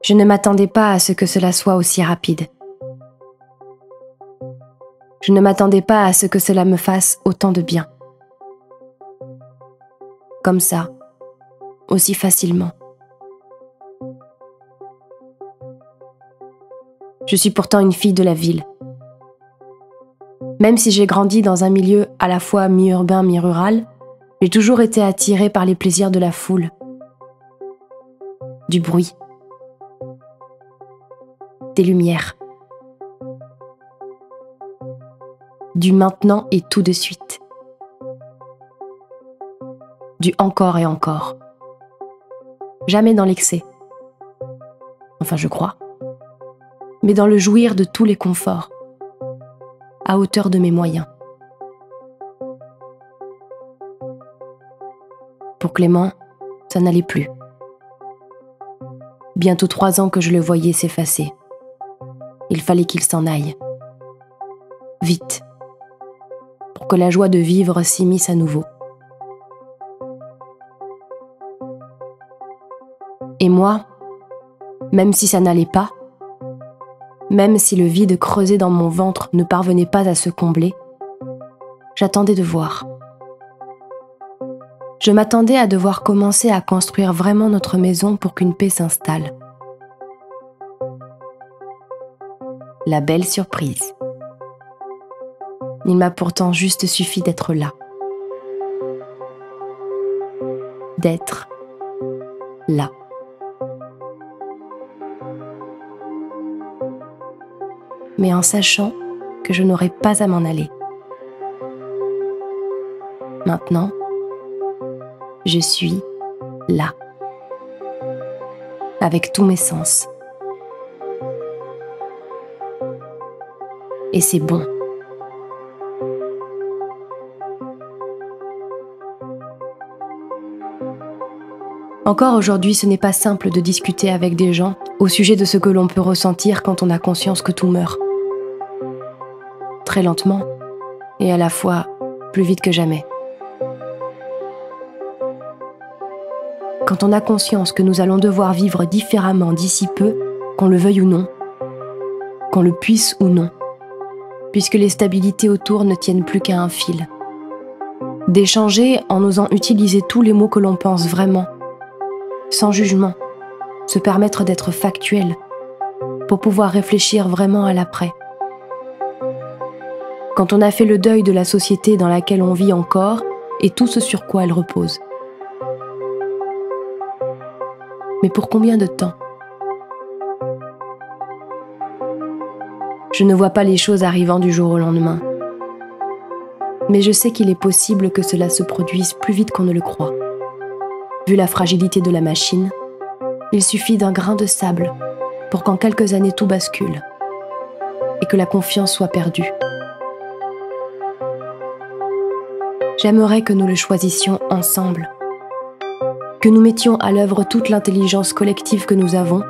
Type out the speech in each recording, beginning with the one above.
Je ne m'attendais pas à ce que cela soit aussi rapide. Je ne m'attendais pas à ce que cela me fasse autant de bien. Comme ça, aussi facilement. Je suis pourtant une fille de la ville. Même si j'ai grandi dans un milieu à la fois mi-urbain, mi-rural, j'ai toujours été attirée par les plaisirs de la foule, du bruit, des lumières, du maintenant et tout de suite, du encore et encore. Jamais dans l'excès, enfin je crois, mais dans le jouir de tous les conforts, à hauteur de mes moyens. Pour Clément, ça n'allait plus. Bientôt 3 ans que je le voyais s'effacer. Il fallait qu'il s'en aille. Vite. Pour que la joie de vivre s'immisce à nouveau. Et moi, même si ça n'allait pas, même si le vide creusé dans mon ventre ne parvenait pas à se combler, j'attendais de voir. Je m'attendais à devoir commencer à construire vraiment notre maison pour qu'une paix s'installe. La belle surprise. Il m'a pourtant juste suffi d'être là. D'être là. Mais en sachant que je n'aurais pas à m'en aller. Maintenant, je suis là, avec tous mes sens. Et c'est bon. Encore aujourd'hui, ce n'est pas simple de discuter avec des gens au sujet de ce que l'on peut ressentir quand on a conscience que tout meurt. Très lentement, et à la fois plus vite que jamais. Quand on a conscience que nous allons devoir vivre différemment d'ici peu, qu'on le veuille ou non, qu'on le puisse ou non, puisque les stabilités autour ne tiennent plus qu'à un fil. D'échanger en osant utiliser tous les mots que l'on pense vraiment, sans jugement, se permettre d'être factuel, pour pouvoir réfléchir vraiment à l'après. Quand on a fait le deuil de la société dans laquelle on vit encore et tout ce sur quoi elle repose. Mais pour combien de temps ? Je ne vois pas les choses arrivant du jour au lendemain. Mais je sais qu'il est possible que cela se produise plus vite qu'on ne le croit. Vu la fragilité de la machine, il suffit d'un grain de sable pour qu'en quelques années tout bascule et que la confiance soit perdue. J'aimerais que nous le choisissions ensemble, que nous mettions à l'œuvre toute l'intelligence collective que nous avons,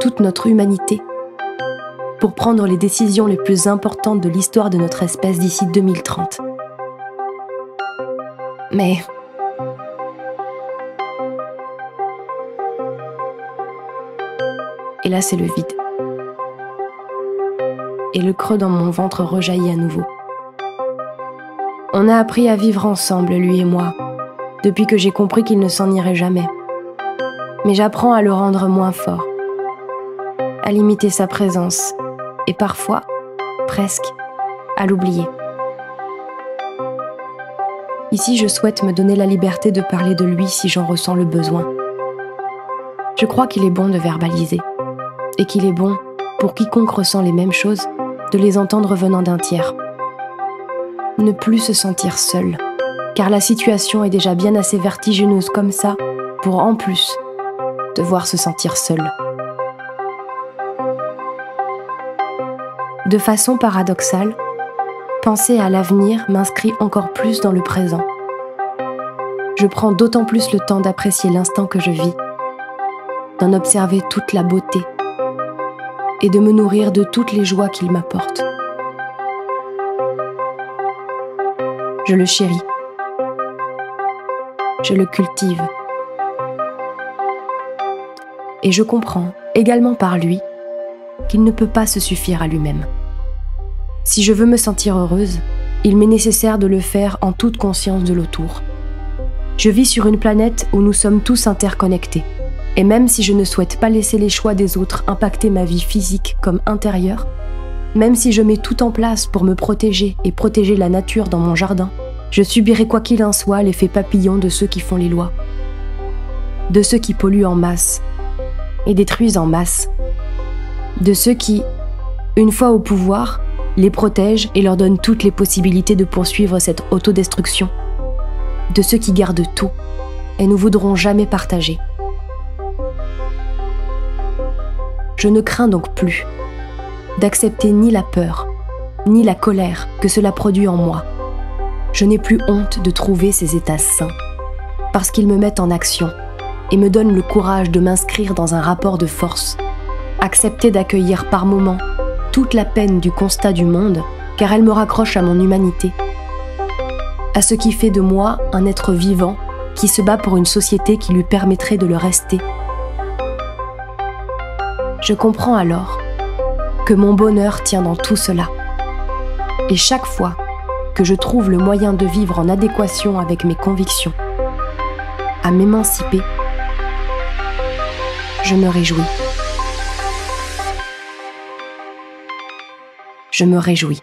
toute notre humanité, pour prendre les décisions les plus importantes de l'histoire de notre espèce d'ici 2030. Mais et là, c'est le vide. Et le creux dans mon ventre rejaillit à nouveau. On a appris à vivre ensemble, lui et moi, depuis que j'ai compris qu'il ne s'en irait jamais. Mais j'apprends à le rendre moins fort, à limiter sa présence, et parfois, presque, à l'oublier. Ici, je souhaite me donner la liberté de parler de lui si j'en ressens le besoin. Je crois qu'il est bon de verbaliser, et qu'il est bon, pour quiconque ressent les mêmes choses, de les entendre venant d'un tiers. Ne plus se sentir seul, car la situation est déjà bien assez vertigineuse comme ça, pour en plus, devoir se sentir seul. De façon paradoxale, penser à l'avenir m'inscrit encore plus dans le présent. Je prends d'autant plus le temps d'apprécier l'instant que je vis, d'en observer toute la beauté et de me nourrir de toutes les joies qu'il m'apporte. Je le chéris. Je le cultive. Et je comprends, également par lui, qu'il ne peut pas se suffire à lui-même. Si je veux me sentir heureuse, il m'est nécessaire de le faire en toute conscience de l'autour. Je vis sur une planète où nous sommes tous interconnectés. Et même si je ne souhaite pas laisser les choix des autres impacter ma vie physique comme intérieure, même si je mets tout en place pour me protéger et protéger la nature dans mon jardin, je subirai quoi qu'il en soit l'effet papillon de ceux qui font les lois, de ceux qui polluent en masse et détruisent en masse, de ceux qui, une fois au pouvoir, les protègent et leur donnent toutes les possibilités de poursuivre cette autodestruction, de ceux qui gardent tout et ne voudront jamais partager. Je ne crains donc plus d'accepter ni la peur, ni la colère que cela produit en moi. Je n'ai plus honte de trouver ces états sains, parce qu'ils me mettent en action et me donnent le courage de m'inscrire dans un rapport de force, accepter d'accueillir par moments toute la peine du constat du monde, car elle me raccroche à mon humanité, à ce qui fait de moi un être vivant qui se bat pour une société qui lui permettrait de le rester. Je comprends alors que mon bonheur tient dans tout cela. Et chaque fois que je trouve le moyen de vivre en adéquation avec mes convictions, à m'émanciper, je me réjouis. Je me réjouis.